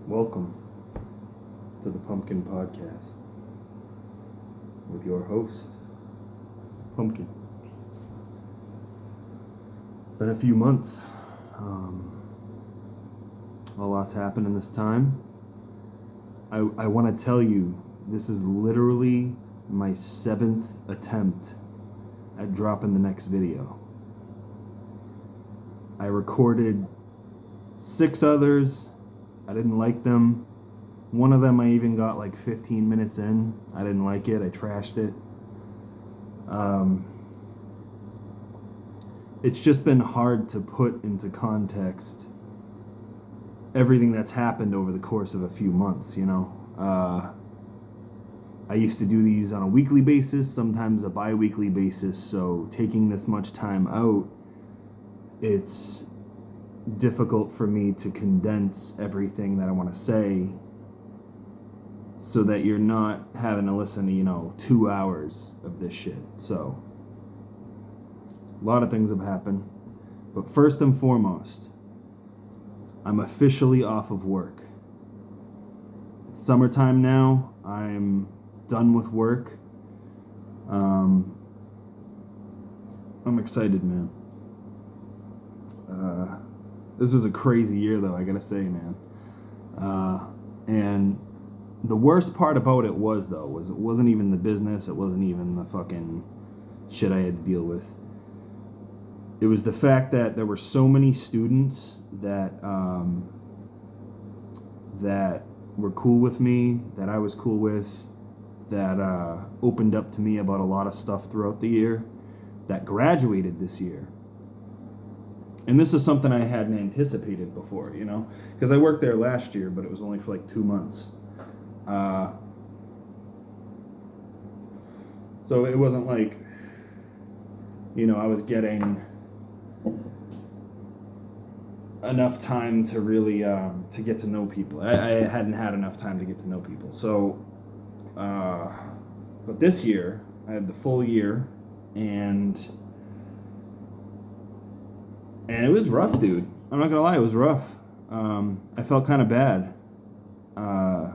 Welcome to the Pumpkin Podcast with your host, Pumpkin. It's been a few months. A lot's happened in this time. I want to tell you, this is literally my 7th attempt at dropping the next video. I recorded 6 others. I didn't like them. One of them I even got like 15 minutes in. I didn't like it. I trashed it. It's just been hard to put into context everything that's happened over the course of a few months, you know. I used to do these on a weekly basis, sometimes a bi-weekly basis, so taking this much time out, it's difficult for me to condense everything that I want to say so that you're not having to listen to 2 hours of this shit. So a lot of things have happened, but first and foremost, I'm officially off of work. It's summertime now. I'm done with work. I'm excited, man. This was a crazy year, though, I gotta say, man. And the worst part about it was it wasn't even the business. It wasn't even the fucking shit I had to deal with. It was the fact that there were so many students that were cool with me, that I was cool with, that opened up to me about a lot of stuff throughout the year, that graduated this year. And this is something I hadn't anticipated before, because I worked there last year, but it was only for like 2 months. So it wasn't like, I was getting enough time to really to get to know people. I hadn't had enough time to get to know people. So, but this year, I had the full year, and it was rough, dude. I'm not gonna lie, it was rough. I felt kind of bad. I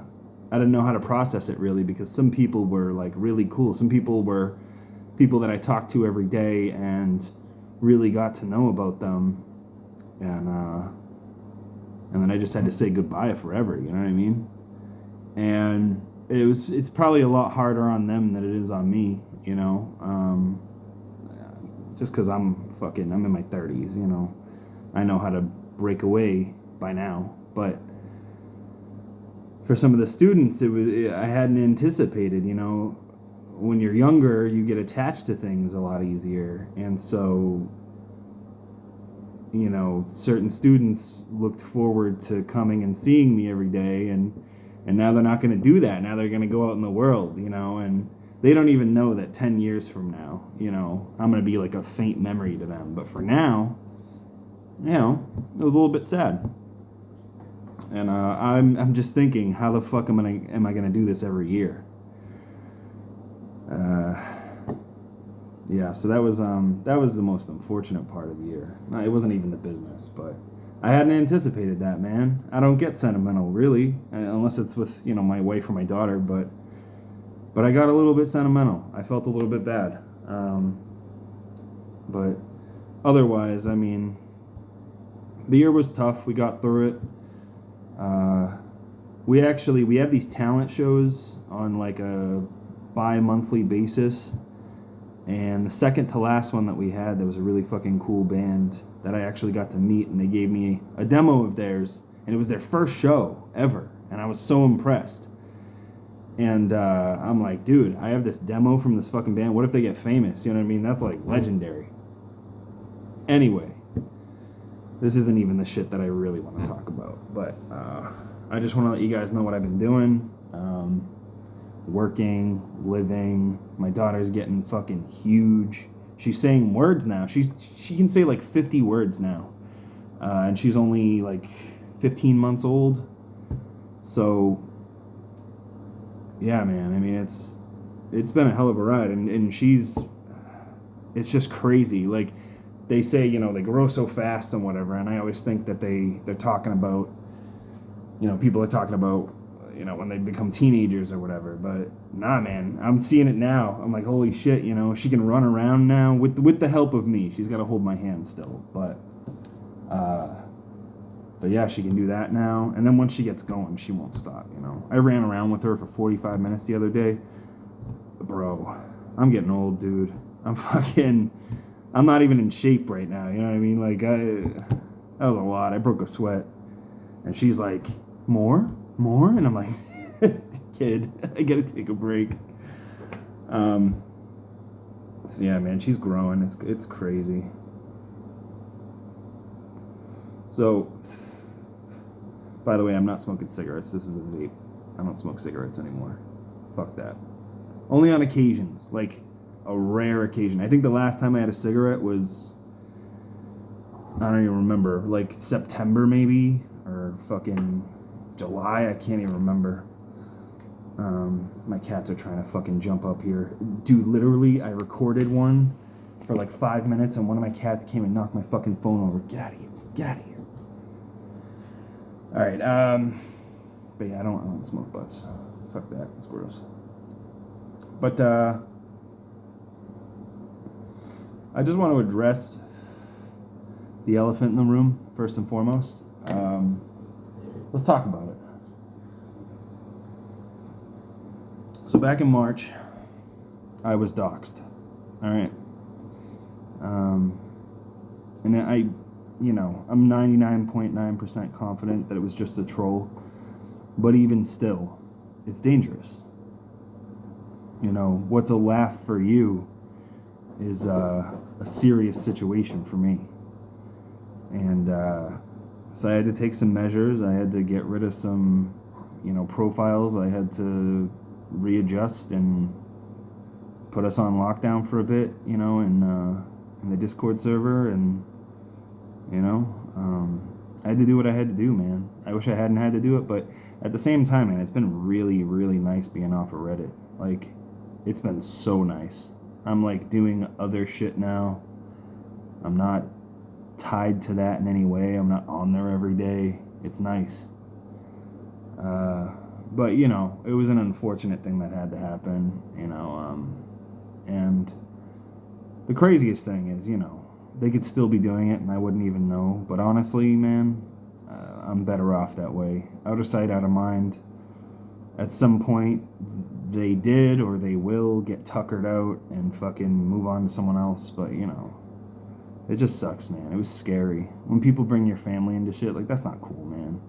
didn't know how to process it really, because some people were like really cool. Some people were people that I talked to every day and really got to know about them, and then I just had to say goodbye forever. You know what I mean? And it's probably a lot harder on them than it is on me. Just because I'm in my 30s, I know how to break away by now. But for some of the students, I hadn't anticipated, when you're younger, you get attached to things a lot easier. And so, certain students looked forward to coming and seeing me every day, and now they're not going to do that. Now they're going to go out in the world, and they don't even know that 10 years from now, I'm going to be like a faint memory to them. But for now, it was a little bit sad. And I'm just thinking, how the fuck am I going to do this every year? Yeah, so that was the most unfortunate part of the year. It wasn't even the business, but I hadn't anticipated that, man. I don't get sentimental, really, unless it's with, my wife or my daughter, but I got a little bit sentimental. I felt a little bit bad. But otherwise, the year was tough. We got through it. We have these talent shows on like a bi-monthly basis. And the second to last one that we had, there was a really fucking cool band that I actually got to meet, and they gave me a demo of theirs, and it was their first show ever, and I was so impressed. And I'm like, dude, I have this demo from this fucking band. What if they get famous? You know what I mean? That's like legendary. Anyway, this isn't even the shit that I really want to talk about, but I just want to let you guys know what I've been doing. Working, living. My daughter's getting fucking huge. She's saying words now. She can say like 50 words now. And she's only like 15 months old. So yeah, man. It's been a hell of a ride, and it's just crazy. Like they say, they grow so fast and whatever, and I always think that they're talking about people are talking about, when they become teenagers or whatever. But nah, man, I'm seeing it now. I'm like, holy shit, she can run around now with the help of me. She's got to hold my hand still, but yeah, she can do that now. And then once she gets going, she won't stop. I ran around with her for 45 minutes the other day. Bro, I'm getting old, dude. I'm not even in shape right now. You know what I mean? Like, that was a lot. I broke a sweat. And she's like, more? And I'm like, kid, I gotta take a break. So yeah, man, she's growing. It's crazy. So, by the way, I'm not smoking cigarettes. This is a vape. I don't smoke cigarettes anymore. Fuck that. Only on occasions, like a rare occasion. I think the last time I had a cigarette was, I don't even remember, like September maybe, or fucking July. I can't even remember. My cats are trying to fucking jump up here. Dude, literally, I recorded one for like 5 minutes, and one of my cats came and knocked my fucking phone over. Get out of here. Get out of here. All right, but yeah, I don't smoke butts. Fuck that, it's gross. But I just want to address the elephant in the room first and foremost. Let's talk about it. So back in March, I was doxxed. All right, and I'm 99.9% confident that it was just a troll. But even still, it's dangerous. What's a laugh for you is a serious situation for me. And so I had to take some measures. I had to get rid of some, profiles. I had to readjust and put us on lockdown for a bit, in the Discord server. And, I had to do what I had to do, man. I wish I hadn't had to do it, but at the same time, man, it's been really, really nice being off of Reddit. Like, it's been so nice. I'm, like, doing other shit now. I'm not tied to that in any way. I'm not on there every day. It's nice. But, it was an unfortunate thing that had to happen, and the craziest thing is, they could still be doing it and I wouldn't even know. But honestly, man, I'm better off that way. Out of sight, out of mind. At some point, they did or they will get tuckered out and fucking move on to someone else. But, it just sucks, man. It was scary. When people bring your family into shit, like, that's not cool, man.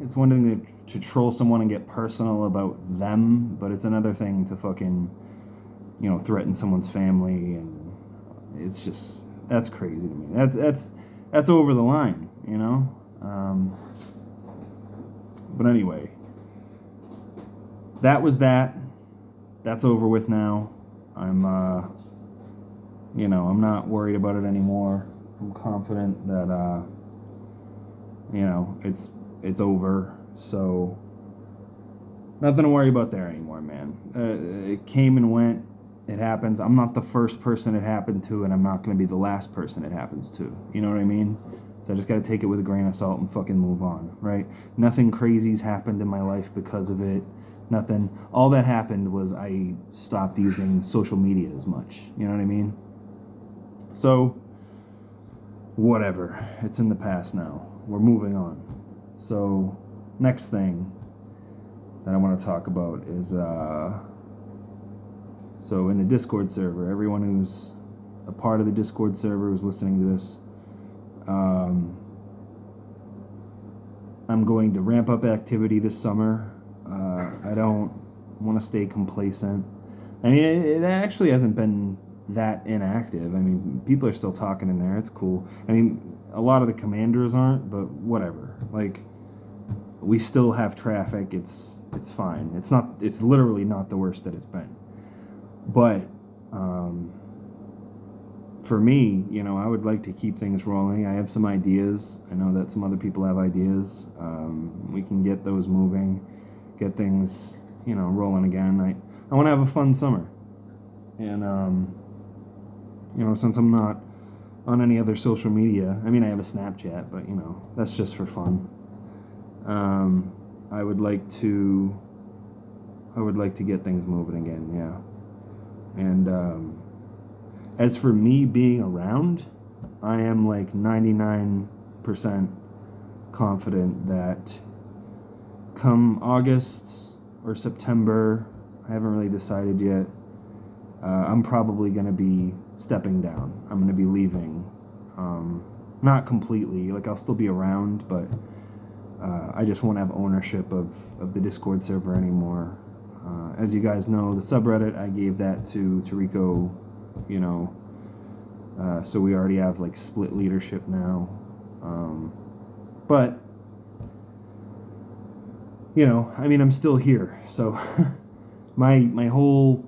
It's one thing to troll someone and get personal about them, but it's another thing to fucking, threaten someone's family, and it's just, that's crazy to me. That's over the line, But anyway, that was that. That's over with now. I'm, I'm not worried about it anymore. I'm confident that, it's over. So nothing to worry about there anymore, man. It came and went. It happens. I'm not the first person it happened to, and I'm not going to be the last person it happens to. You know what I mean? So I just got to take it with a grain of salt and fucking move on, right? Nothing crazy's happened in my life because of it. Nothing. All that happened was I stopped using social media as much. You know what I mean? So, whatever. It's in the past now. We're moving on. So, next thing that I want to talk about is, so in the Discord server, everyone who's a part of the Discord server who's listening to this, I'm going to ramp up activity this summer. I don't want to stay complacent. I mean, it actually hasn't been that inactive. I mean, people are still talking in there. It's cool. I mean, a lot of the commanders aren't, but whatever. Like, we still have traffic. It's fine. It's literally not the worst that it's been. But for me, I would like to keep things rolling. I have some ideas. I know that some other people have ideas. We can get those moving, get things, rolling again. I want to have a fun summer. And, since I'm not on any other social media, I mean, I have a Snapchat, but, that's just for fun. I would like to get things moving again, yeah. And as for me being around, I am like 99% confident that come August or September, I haven't really decided yet, I'm probably going to be stepping down. I'm going to be leaving. Not completely, like I'll still be around, but I just won't have ownership of the Discord server anymore. As you guys know, the subreddit, I gave that to Rico, you know, so we already have like split leadership now. But, you know, I mean, I'm still here, so my whole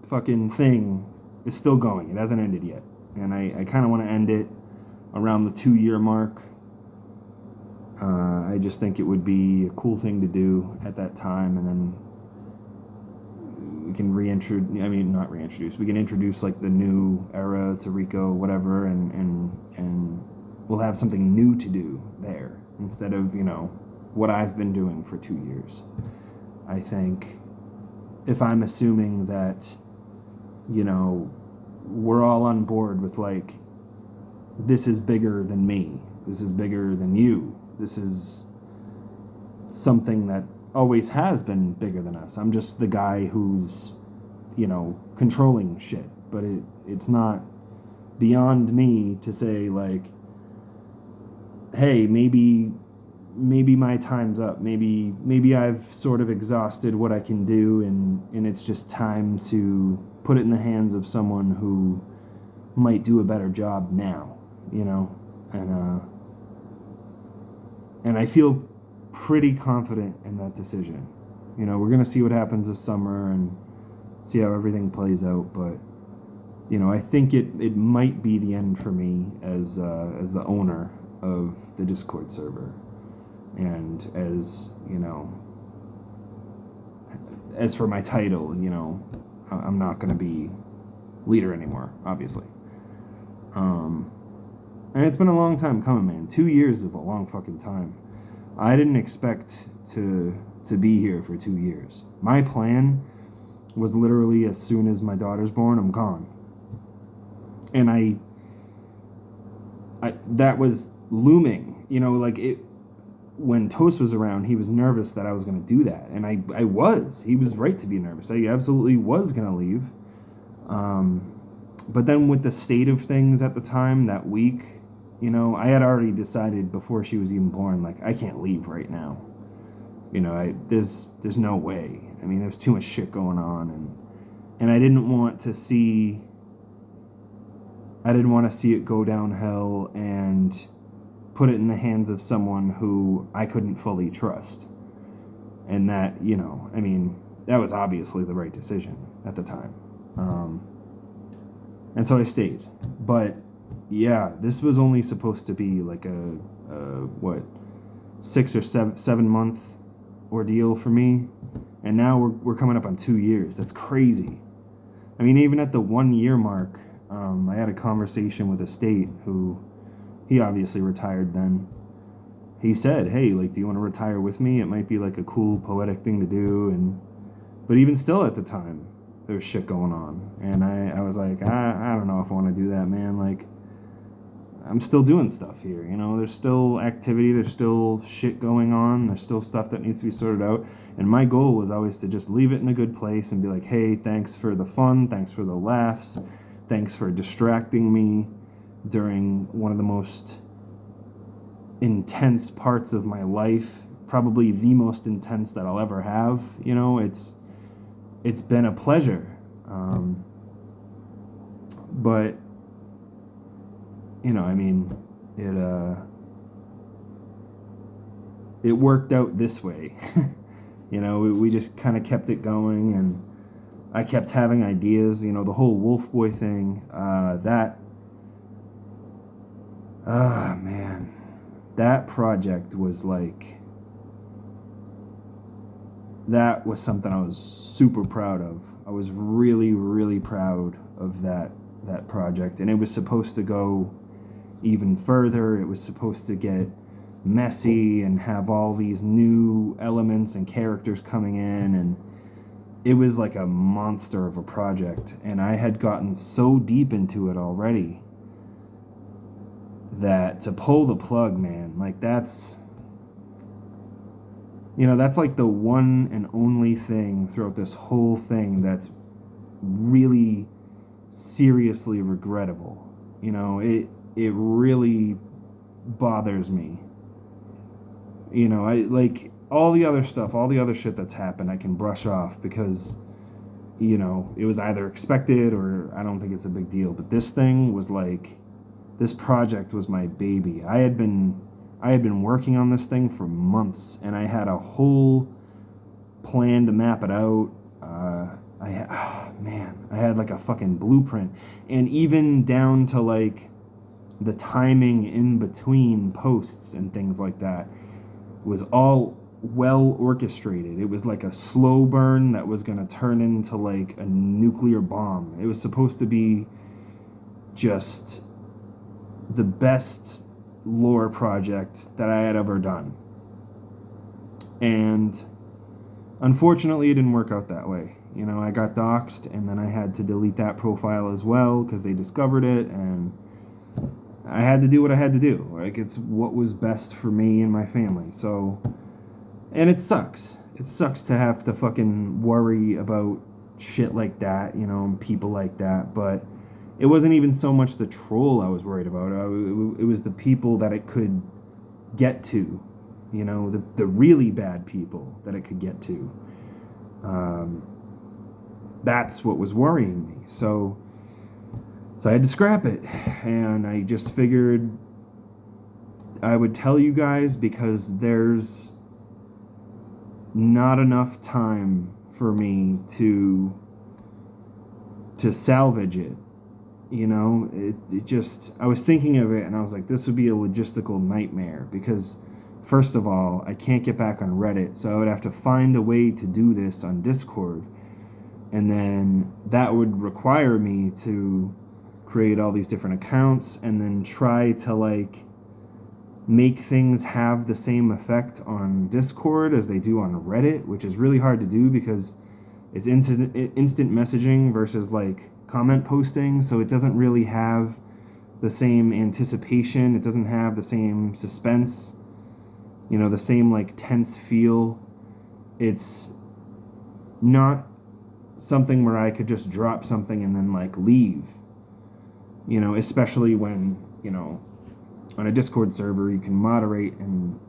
fucking thing is still going. It hasn't ended yet. And I kind of want to end it around the 2-year mark. I just think it would be a cool thing to do at that time, and then we can we can introduce like the new era to Rico, whatever, and we'll have something new to do there instead of, you know, what I've been doing for 2 years. I think if I'm assuming that, you know, we're all on board with like, this is bigger than me, this is bigger than you, this is something that always has been bigger than us. I'm just the guy who's, you know, controlling shit, but it's not beyond me to say like, hey, maybe my time's up. Maybe I've sort of exhausted what I can do, and it's just time to put it in the hands of someone who might do a better job now, you know, and I feel pretty confident in that decision. You know, we're gonna see what happens this summer and see how everything plays out, but you know, I think it might be the end for me as the owner of the Discord server, and as, you know, as for my title, you know, I'm not gonna be leader anymore, obviously. And it's been a long time coming, man. 2 years is a long fucking time. I didn't expect to be here for 2 years. My plan was literally as soon as my daughter's born, I'm gone. And I that was looming, you know, like it. When Toast was around, he was nervous that I was going to do that, and I was. He was right to be nervous. I absolutely was going to leave. But then with the state of things at the time, that week, you know, I had already decided before she was even born, like, I can't leave right now. You know, there's no way. I mean, there's too much shit going on, and I didn't want to see it go downhill and put it in the hands of someone who I couldn't fully trust. And that, you know, I mean, that was obviously the right decision at the time. And so I stayed. But yeah, this was only supposed to be like a 6 or 7 month ordeal for me, and now we're coming up on 2 years. That's crazy. I mean, even at the 1 year mark, I had a conversation with Estate, who, he obviously retired then. He said, hey, like, do you want to retire with me? It might be like a cool poetic thing to do. But even still at the time, there was shit going on, and I was like, I don't know if I want to do that, man. Like, I'm still doing stuff here, you know, there's still activity, there's still shit going on, there's still stuff that needs to be sorted out, and my goal was always to just leave it in a good place and be like, hey, thanks for the fun, thanks for the laughs, thanks for distracting me during one of the most intense parts of my life, probably the most intense that I'll ever have, you know. It's been a pleasure, but you know, I mean, it worked out this way. You know, we just kind of kept it going, and I kept having ideas, you know, the whole Wolf Boy thing, man, that project was like, that was something I was super proud of. I was really, really proud of that project, and it was supposed to go even further. It was supposed to get messy and have all these new elements and characters coming in, and it was like a monster of a project, and I had gotten so deep into it already that to pull the plug, man, like that's like the one and only thing throughout this whole thing that's really seriously regrettable. It really bothers me. I like all the other stuff, all the other shit that's happened, I can brush off because it was either expected or I don't think it's a big deal. But this thing was like, this project was my baby. I had been working on this thing for months, and I had a whole plan to map it out. I had like a fucking blueprint, and even down to like the timing in between posts and things like that was all well orchestrated. It was like a slow burn that was going to turn into like a nuclear bomb. It was supposed to be just the best lore project that I had ever done. And unfortunately, it didn't work out that way. I got doxxed, and then I had to delete that profile as well because they discovered it, and I had to do what I had to do. Like, it's what was best for me and my family. So, and it sucks. It sucks to have to fucking worry about shit like that, and people like that. But it wasn't even so much the troll I was worried about. It was the people that it could get to, the really bad people that it could get to. That's what was worrying me. So I had to scrap it, and I just figured I would tell you guys because there's not enough time for me to salvage it. It just, I was thinking of it and I was like, this would be a logistical nightmare because first of all, I can't get back on Reddit, so I would have to find a way to do this on Discord, and then that would require me to create all these different accounts and then try to like make things have the same effect on Discord as they do on Reddit, which is really hard to do because it's instant messaging versus like comment posting, so it doesn't really have the same anticipation, it doesn't have the same suspense, the same like tense feel. It's not something where I could just drop something and then like leave, especially when, on a Discord server you can moderate and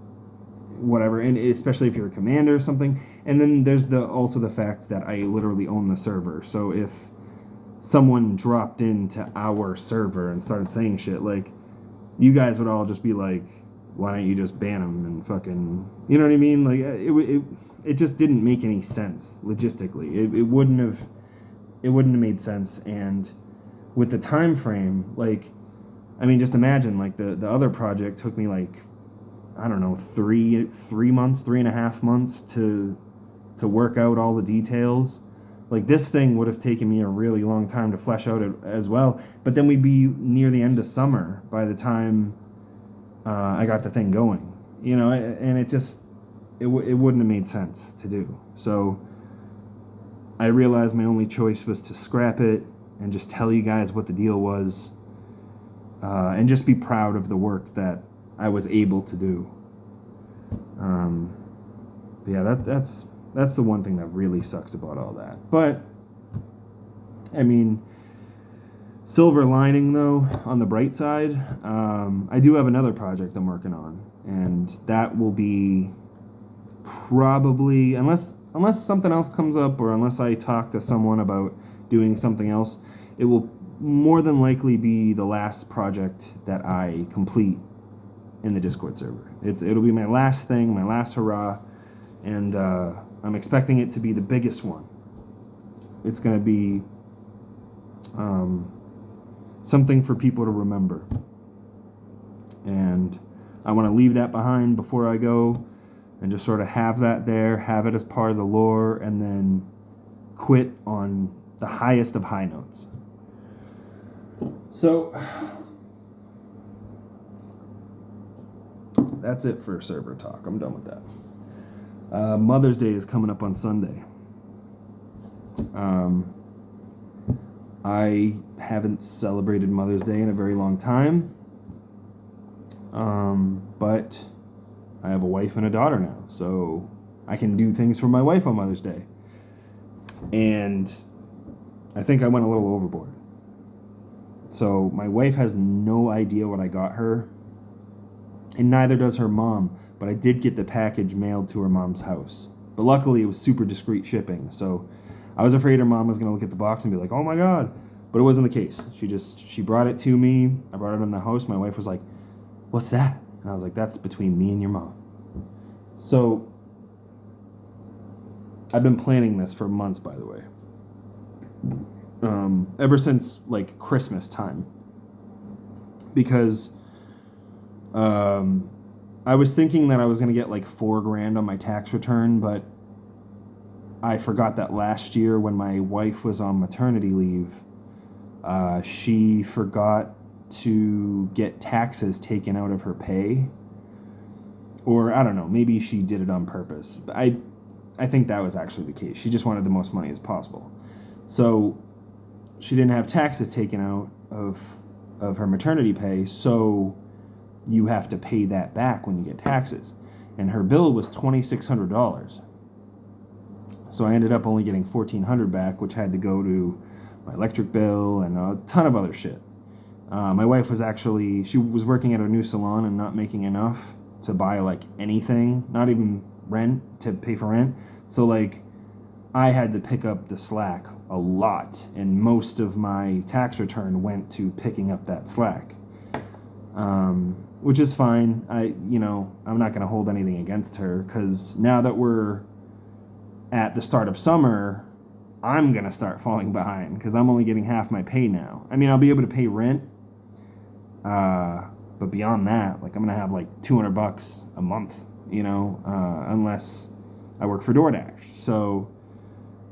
whatever, and especially if you're a commander or something. And then there's also the fact that I literally own the server, so if someone dropped into our server and started saying shit, like, you guys would all just be like, why don't you just ban them and fucking, you know what I mean? Like, it just didn't make any sense logistically. It wouldn't have made sense. And with the time frame, like, I mean, just imagine, like, the other project took me like, I don't know, 3.5 months to work out all the details. Like, this thing would have taken me a really long time to flesh out as well. But then we'd be near the end of summer by the time I got the thing going, and it wouldn't have made sense to do. So I realized my only choice was to scrap it and just tell you guys what the deal was, and just be proud of the work that I was able to do. Yeah, that's the one thing that really sucks about all that. But I mean, silver lining though, on the bright side, I do have another project I'm working on, and that will be probably, unless something else comes up or unless I talk to someone about doing something else, it will more than likely be the last project that I complete in the Discord server. It'll be my last thing, my last hurrah, and I'm expecting it to be the biggest one. It's going to be something for people to remember. And I want to leave that behind before I go and just sort of have that there, have it as part of the lore, and then quit on the highest of high notes. So that's it for server talk. I'm done with that. Mother's Day is coming up on Sunday. I haven't celebrated Mother's Day in a very long time. But I have a wife and a daughter now, so I can do things for my wife on Mother's Day. And I think I went a little overboard. So my wife has no idea what I got her, and neither does her mom, but I did get the package mailed to her mom's house. But luckily it was super discreet shipping, so I was afraid her mom was going to look at the box and be like, oh my God. But it wasn't the case. She brought it to me. I brought it in the house. My wife was like, what's that? And I was like, that's between me and your mom. So I've been planning this for months, by the way. Ever since like Christmas time. Because I was thinking that I was going to get like $4,000 on my tax return, but I forgot that last year when my wife was on maternity leave, she forgot to get taxes taken out of her pay. Or I don't know, maybe she did it on purpose. But I think that was actually the case. She just wanted the most money as possible. So she didn't have taxes taken out of her maternity pay, so you have to pay that back when you get taxes. And her bill was $2,600. So I ended up only getting $1,400 back, which had to go to my electric bill and a ton of other shit. My wife she was working at a new salon and not making enough to buy like anything, not even rent, to pay for rent. So like I had to pick up the slack a lot, and most of my tax return went to picking up that slack. Which is fine. I'm not going to hold anything against her, because now that we're at the start of summer, I'm going to start falling behind, because I'm only getting half my pay now. I mean, I'll be able to pay rent, but beyond that, like I'm going to have like $200 a month, unless I work for DoorDash. So,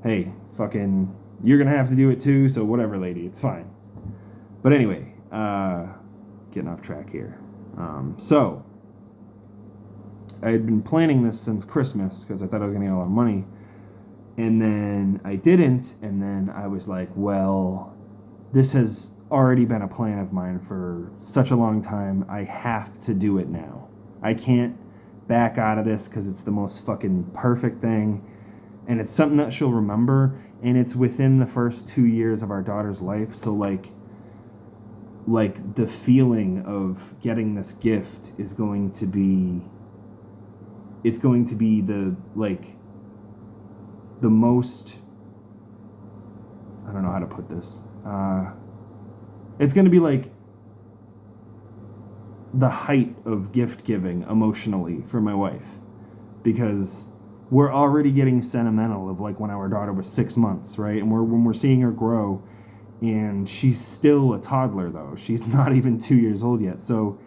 hey, fucking, you're going to have to do it too, so whatever, lady, it's fine. But anyway, getting off track here. So, I had been planning this since Christmas, because I thought I was going to get a lot of money. And then I didn't, and then I was like, well, this has already been a plan of mine for such a long time. I have to do it now. I can't back out of this, because it's the most fucking perfect thing. And it's something that she'll remember, and it's within the first 2 years of our daughter's life. So like the feeling of getting this gift is going to be, it's going to be the most, I don't know how to put this. It's going to be like the height of gift giving emotionally for my wife, because we're already getting sentimental of like when our daughter was 6 months, right? And when we're seeing her grow, and she's still a toddler though. She's not even 2 years old yet. So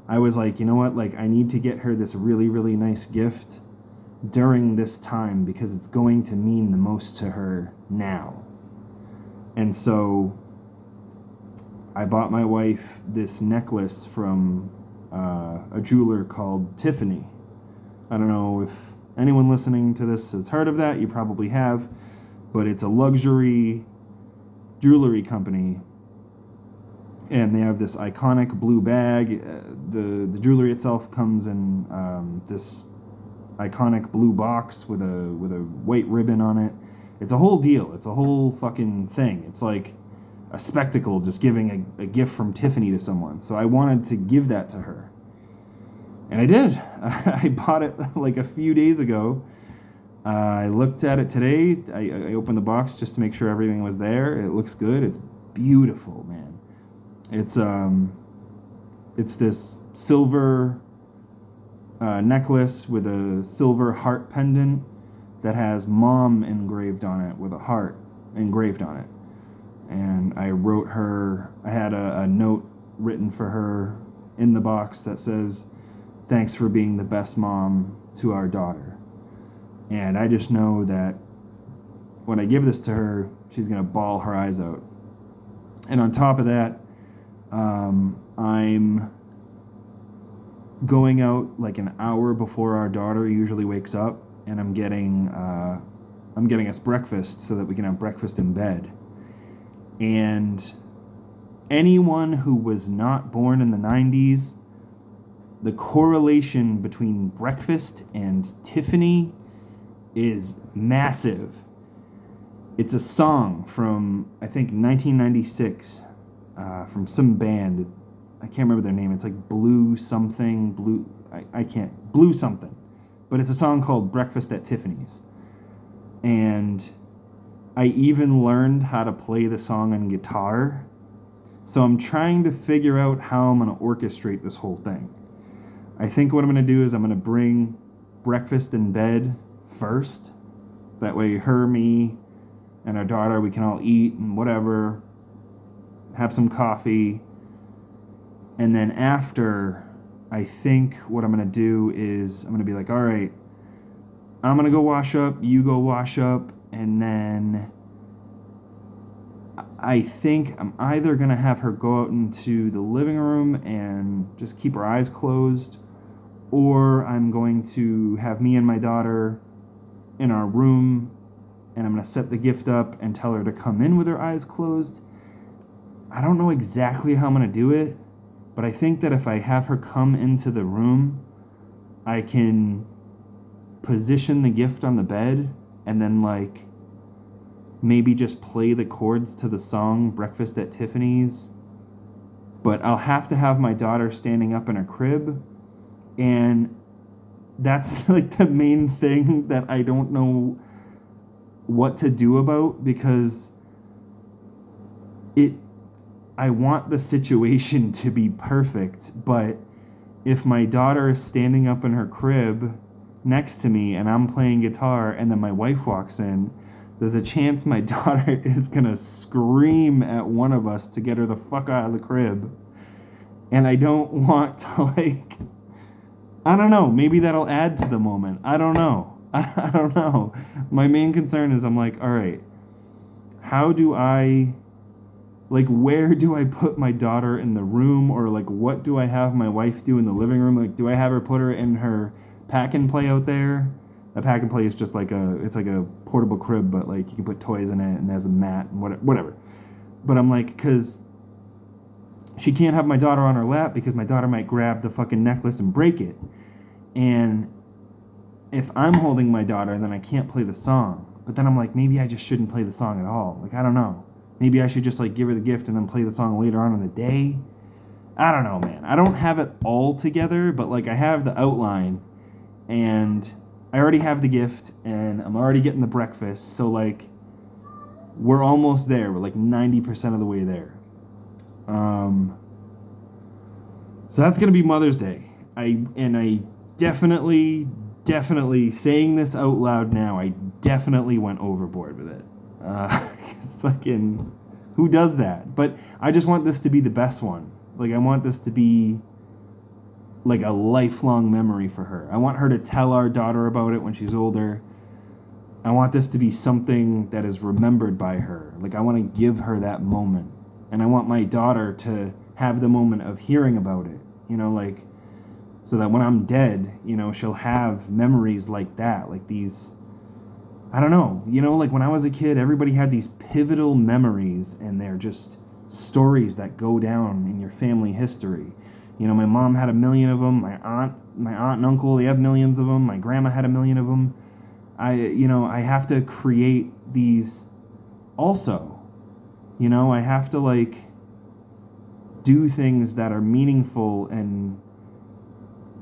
I was like, you know what? Like I need to get her this really, really nice gift during this time, because it's going to mean the most to her now. And so I bought my wife this necklace from a jeweler called Tiffany. I don't know if anyone listening to this has heard of that. You probably have. But it's a luxury jewelry company. And they have this iconic blue bag. The jewelry itself comes in this iconic blue box with a white ribbon on it. It's a whole deal. It's a whole fucking thing. It's like a spectacle, just giving a gift from Tiffany to someone. So I wanted to give that to her. And I did. I bought it like a few days ago. I looked at it today. I opened the box just to make sure everything was there. It looks good. It's beautiful, man. It's this silver necklace with a silver heart pendant that has mom engraved on it, with a heart engraved on it. And I wrote her, I had a note written for her in the box that says, "Thanks for being the best mom to our daughter." And I just know that when I give this to her, she's going to bawl her eyes out. And on top of that, I'm going out like an hour before our daughter usually wakes up, and I'm getting us breakfast so that we can have breakfast in bed. And anyone who was not born in the 90s, the correlation between breakfast and Tiffany is massive. It's a song from, I think, 1996, from some band. I can't remember their name. It's like Blue something, Blue something. But it's a song called Breakfast at Tiffany's. And I even learned how to play the song on guitar. So I'm trying to figure out how I'm going to orchestrate this whole thing. I think what I'm going to do is I'm going to bring breakfast in bed first. That way her, me, and our daughter, we can all eat and whatever, have some coffee. And then after, I think what I'm going to do is I'm going to be like, all right, I'm going to go wash up, you go wash up, and then I think I'm either going to have her go out into the living room and just keep her eyes closed, or I'm going to have me and my daughter in our room, and I'm going to set the gift up and tell her to come in with her eyes closed. I don't know exactly how I'm going to do it, but I think that if I have her come into the room, I can position the gift on the bed and then like maybe just play the chords to the song Breakfast at Tiffany's. But I'll have to have my daughter standing up in her crib, and that's like the main thing that I don't know what to do about, because I want the situation to be perfect, but if my daughter is standing up in her crib next to me and I'm playing guitar and then my wife walks in, there's a chance my daughter is gonna scream at one of us to get her the fuck out of the crib. And I don't want to, like, I don't know, maybe that'll add to the moment. I don't know. I don't know. My main concern is I'm like, all right, how do I, like, where do I put my daughter in the room? Or, like, what do I have my wife do in the living room? Like, do I have her put her in her pack and play out there? A pack and play is just like it's like a portable crib, but, like, you can put toys in it and there's a mat and whatever. But I'm like, because she can't have my daughter on her lap because my daughter might grab the fucking necklace and break it. And if I'm holding my daughter, then I can't play the song. But then I'm like, maybe I just shouldn't play the song at all. Like, I don't know. Maybe I should just, like, give her the gift and then play the song later on in the day. I don't know, man. I don't have it all together, but, like, I have the outline, and I already have the gift, and I'm already getting the breakfast. So, like, we're almost there. We're, like, 90% of the way there. So that's going to be Mother's Day. I definitely, saying this out loud now, I definitely went overboard with it. Fucking, who does that? But I just want this to be the best one. Like, I want this to be like a lifelong memory for her. I want her to tell our daughter about it when she's older. I want this to be something that is remembered by her. Like, I want to give her that moment. And I want my daughter to have the moment of hearing about it. You know, like, so that when I'm dead, you know, she'll have memories like that. Like these, I don't know, you know, like when I was a kid, everybody had these pivotal memories, and they're just stories that go down in your family history. You know, my mom had 1 million of them. My aunt and uncle, they have millions of them. My grandma had 1 million of them. I have to create these also. You know, I have to, like, do things that are meaningful and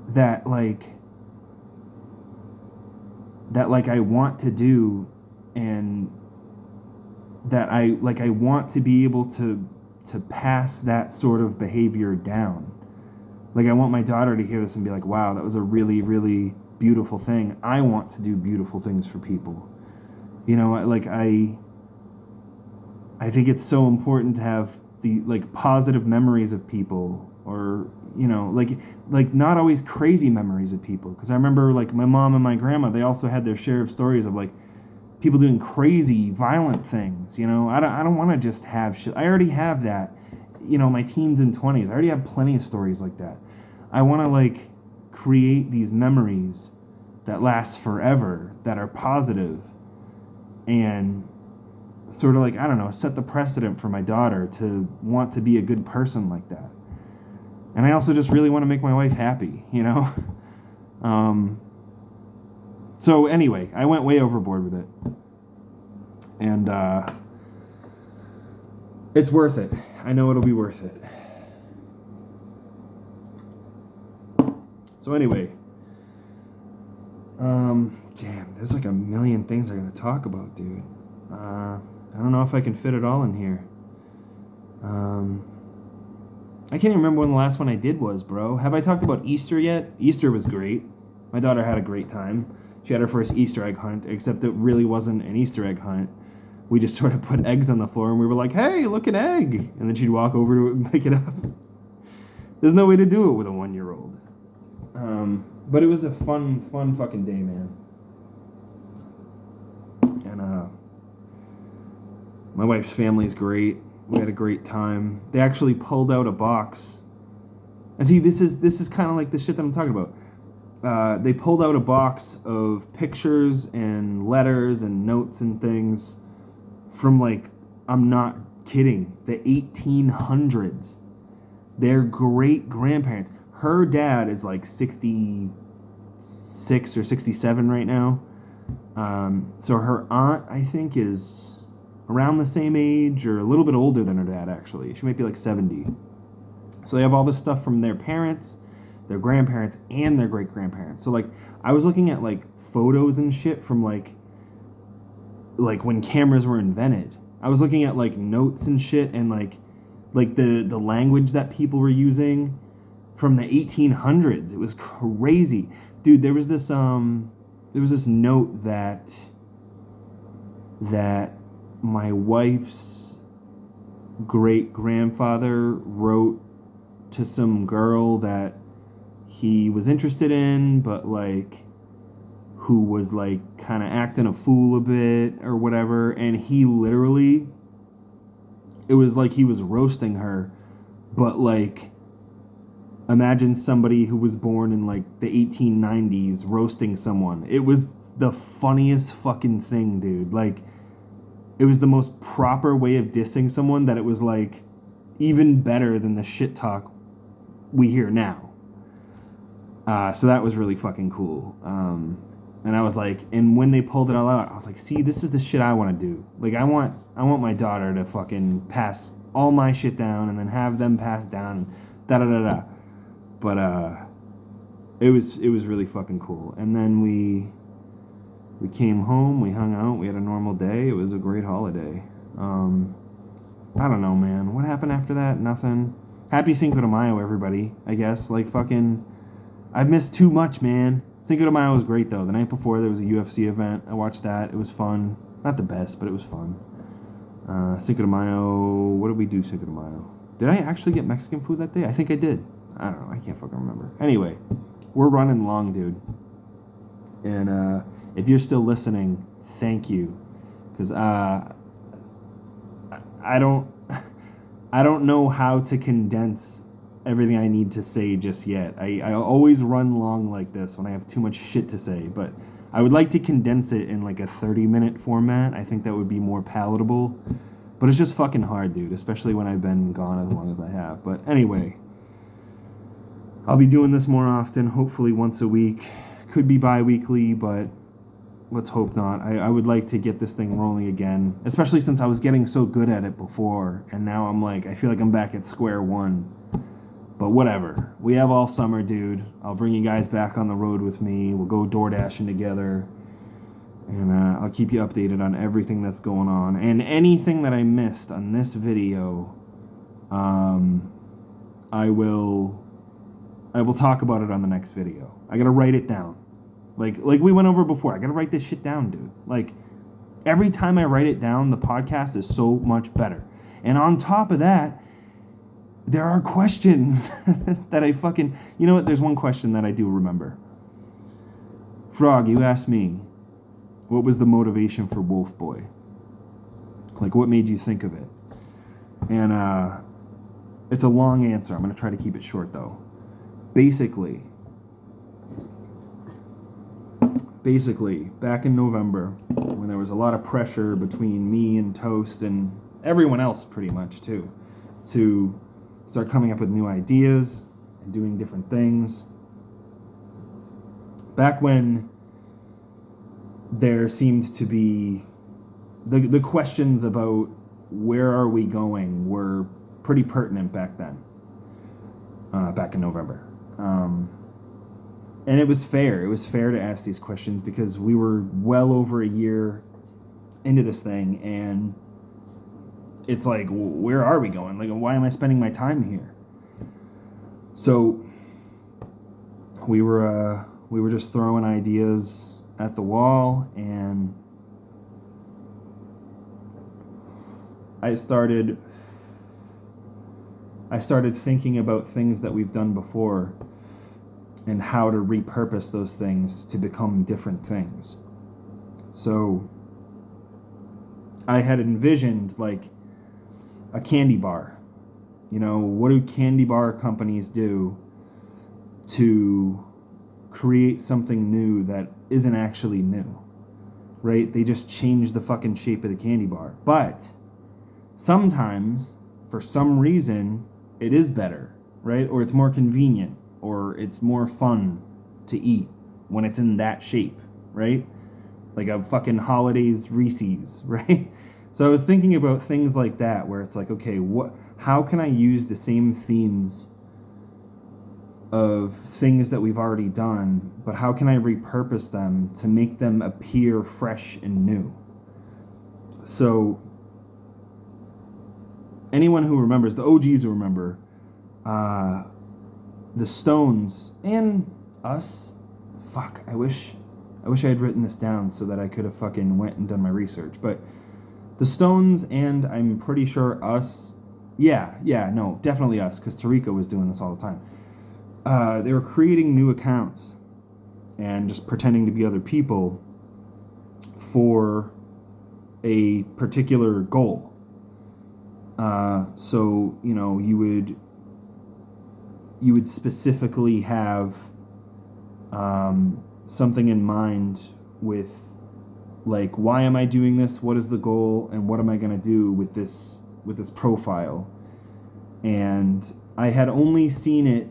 that I want to do, and that I want to be able to pass that sort of behavior down. Like, I want my daughter to hear this and be like, wow, that was a really, really beautiful thing. I want to do beautiful things for people. You know, like, I think it's so important to have the, like, positive memories of people, or, you know, like not always crazy memories of people. Because I remember, like, my mom and my grandma, they also had their share of stories of, like, people doing crazy, violent things. You know, I don't want to just have shit. I already have that. You know, my teens and 20s, I already have plenty of stories like that. I want to, like, create these memories that last forever, that are positive, and sort of like, I don't know, set the precedent for my daughter to want to be a good person like that. And I also just really want to make my wife happy, you know? So anyway, I went way overboard with it. And it's worth it. I know it'll be worth it. So anyway, damn, there's like a million things I gotta talk about, dude. I don't know if I can fit it all in here. I can't even remember when the last one I did was, bro. Have I talked about Easter yet? Easter was great. My daughter had a great time. She had her first Easter egg hunt, except it really wasn't an Easter egg hunt. We just sort of put eggs on the floor and we were like, hey, look, an egg. And then she'd walk over to it and pick it up. There's no way to do it with a 1-year-old. But it was a fun fucking day, man. And my wife's family's great. We had a great time. They actually pulled out a box. And see, this is kind of like the shit that I'm talking about. They pulled out a box of pictures and letters and notes and things from, like, I'm not kidding, the 1800s. Their great-grandparents. Her dad is like 66 or 67 right now. So her aunt, I think, is around the same age or a little bit older than her dad, actually. She might be like 70. So they have all this stuff from their parents, their grandparents, and their great-grandparents. So, like, I was looking at, like, photos and shit from, like when cameras were invented. I was looking at, like, notes and shit and, like the language that people were using from the 1800s. It was crazy. Dude, there was this note that my wife's great-grandfather wrote to some girl that he was interested in, but, like, who was, like, kind of acting a fool a bit or whatever, and he literally, it was like he was roasting her, but, like, imagine somebody who was born in, like, the 1890s roasting someone. It was the funniest fucking thing, dude. Like, it was the most proper way of dissing someone that it was, like, even better than the shit talk we hear now. So that was really fucking cool. And I was like, and when they pulled it all out, I was like, see, this is the shit I want to do. Like, I want my daughter to fucking pass all my shit down and then have them pass down and da-da-da-da. But it was really fucking cool. And then we came home, we hung out, we had a normal day. It was a great holiday. I don't know, man. What happened after that? Nothing. Happy Cinco de Mayo, everybody, I guess. Like, fucking, I've missed too much, man. Cinco de Mayo was great, though. The night before, there was a UFC event. I watched that. It was fun. Not the best, but it was fun. Cinco de Mayo, what did we do Cinco de Mayo? Did I actually get Mexican food that day? I think I did. I don't know. I can't fucking remember. Anyway, we're running long, dude. And if you're still listening, thank you. Because I don't know how to condense everything I need to say just yet. I always run long like this when I have too much shit to say, but I would like to condense it in like a 30-minute format. I think that would be more palatable. But it's just fucking hard, dude, especially when I've been gone as long as I have. But anyway, I'll be doing this more often, hopefully once a week. Could be bi-weekly, but let's hope not. I would like to get this thing rolling again, especially since I was getting so good at it before, and now I'm like, I feel like I'm back at square one. But whatever. We have all summer, dude. I'll bring you guys back on the road with me. We'll go door dashing together. And I'll keep you updated on everything that's going on. And anything that I missed on this video, I will talk about it on the next video. I gotta write it down. Like we went over before. I gotta write this shit down, dude. Like, every time I write it down, the podcast is so much better. And on top of that, there are questions that I fucking... You know what? There's one question that I do remember. Frog, you asked me, what was the motivation for Wolf Boy? Like, what made you think of it? And it's a long answer. I'm going to try to keep it short, though. Basically, basically, back in November, when there was a lot of pressure between me and Toast and everyone else pretty much too, to start coming up with new ideas and doing different things. Back when there seemed to be the questions about where are we going were pretty pertinent back then, back in November. And it was fair. It was fair to ask these questions because we were well over a year into this thing, and it's like, where are we going? Like, why am I spending my time here? So we were just throwing ideas at the wall, and I started thinking about things that we've done before and how to repurpose those things to become different things. So I had envisioned like a candy bar. You know, what do candy bar companies do to create something new that isn't actually new, right? They just change the fucking shape of the candy bar. But sometimes, for some reason, it is better, right? Or it's more convenient, or it's more fun to eat when it's in that shape, right? Like a fucking Holidays Reese's, right? So I was thinking about things like that, where it's like, okay, how can I use the same themes of things that we've already done, but how can I repurpose them to make them appear fresh and new? So anyone who remembers, the OGs who remember, the Stones and us, I wish I had written this down so that I could have fucking went and done my research, but the Stones and I'm pretty sure us, definitely us, because Tariko was doing this all the time. They were creating new accounts and just pretending to be other people for a particular goal. So, you know, you would specifically have something in mind with, like, why am I doing this? What is the goal? And what am I going to do with this profile? And I had only seen it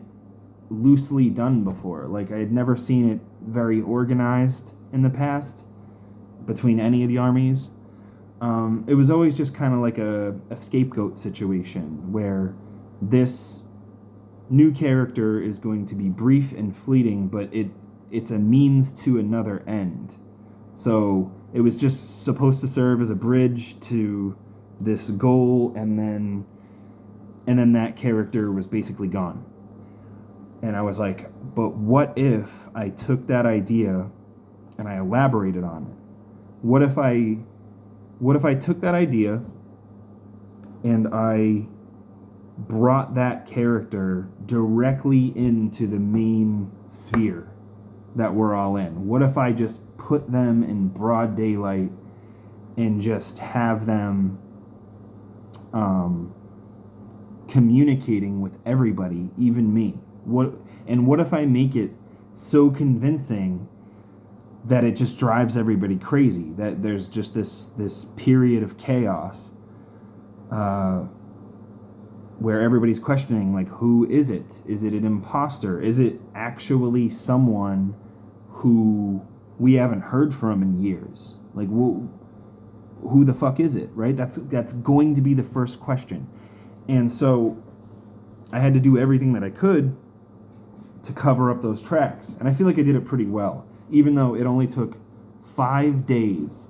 loosely done before. Like, I had never seen it very organized in the past between any of the armies. It was always just kind of like a scapegoat situation where this new character is going to be brief and fleeting, but it's a means to another end. So it was just supposed to serve as a bridge to this goal, and then that character was basically gone. And I was like, but what if I took that idea and I elaborated on it? What if I took that idea and I brought that character directly into the main sphere that we're all in? What if I just put them in broad daylight and just have them communicating with everybody, even me? What if I make it so convincing that it just drives everybody crazy, that there's just this period of chaos where everybody's questioning, like, who is it? Is it an imposter? Is it actually someone who we haven't heard from in years? Like, who the fuck is it, right? That's going to be the first question. And so I had to do everything that I could to cover up those tracks. And I feel like I did it pretty well, even though it only took 5 days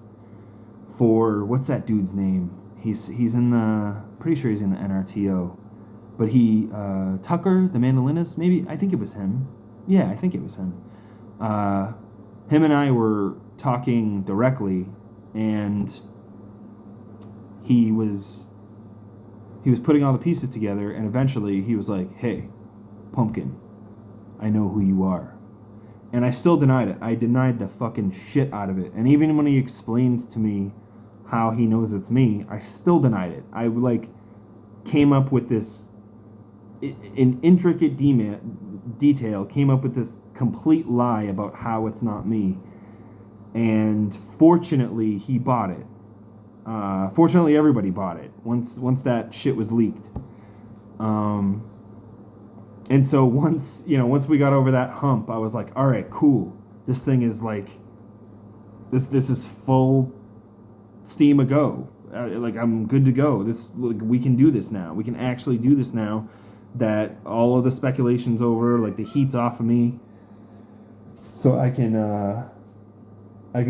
for, what's that dude's name? He's in the, pretty sure he's in the NRTO, but Tucker, the mandolinist, maybe, I think it was him. Yeah, I think it was him. Him and I were talking directly, and he was putting all the pieces together, and eventually he was like, hey, Pumpkin, I know who you are. And I still denied it. I denied the fucking shit out of it. And even when he explained to me how he knows it's me, I still denied it. I, like, came up with this, in intricate detail, came up with this complete lie about how it's not me. And fortunately, he bought it. Fortunately, everybody bought it once that shit was leaked. And so once we got over that hump, I was like, all right, cool. This thing is like, this is full steam a go. Like, I'm good to go. We can do this now. We can actually do this now that all of the speculation's over. Like, the heat's off of me, so I can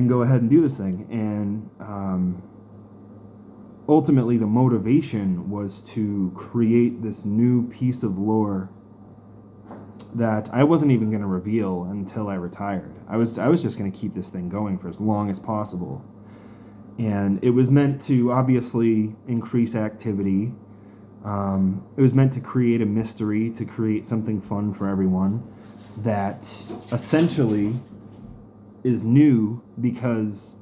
go ahead and do this thing. And ultimately, the motivation was to create this new piece of lore that I wasn't even going to reveal until I retired. I was just going to keep this thing going for as long as possible. And it was meant to obviously increase activity. It was meant to create a mystery, to create something fun for everyone that essentially is new because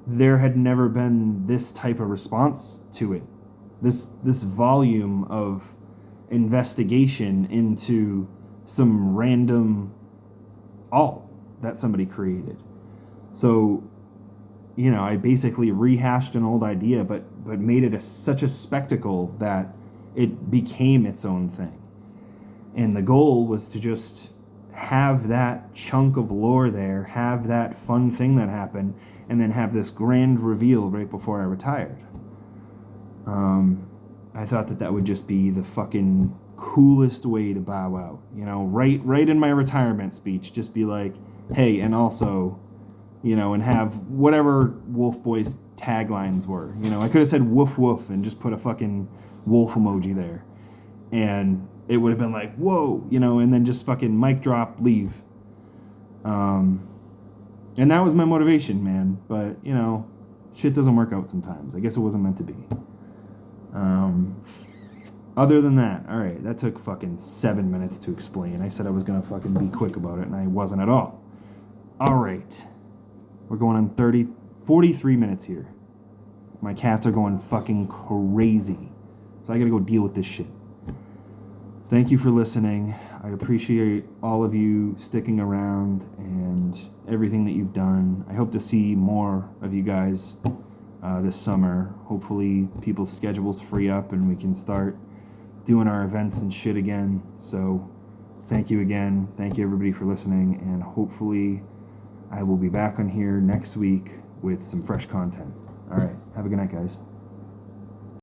there had never been this type of response to it. This volume of investigation into some random alt that somebody created. So, I basically rehashed an old idea, but made it such a spectacle that it became its own thing. And the goal was to just have that chunk of lore there, have that fun thing that happened, and then have this grand reveal right before I retired. I thought that would just be the fucking coolest way to bow out. Right in my retirement speech, just be like, hey, and also, and have whatever Wolf Boys taglines were. I could have said woof woof and just put a fucking wolf emoji there. And it would have been like, whoa, and then just fucking mic drop, leave. And that was my motivation, man. But, shit doesn't work out sometimes. I guess it wasn't meant to be. Other than that, all right, that took fucking 7 minutes to explain. I said I was going to fucking be quick about it, and I wasn't at all. All right. We're going on 43 minutes here. My cats are going fucking crazy. So I got to go deal with this shit. Thank you for listening. I appreciate all of you sticking around and everything that you've done. I hope to see more of you guys this summer. Hopefully people's schedules free up and we can start doing our events and shit again. So thank you again. Thank you everybody for listening, and hopefully I will be back on here next week with some fresh content. All right. Have a good night, guys.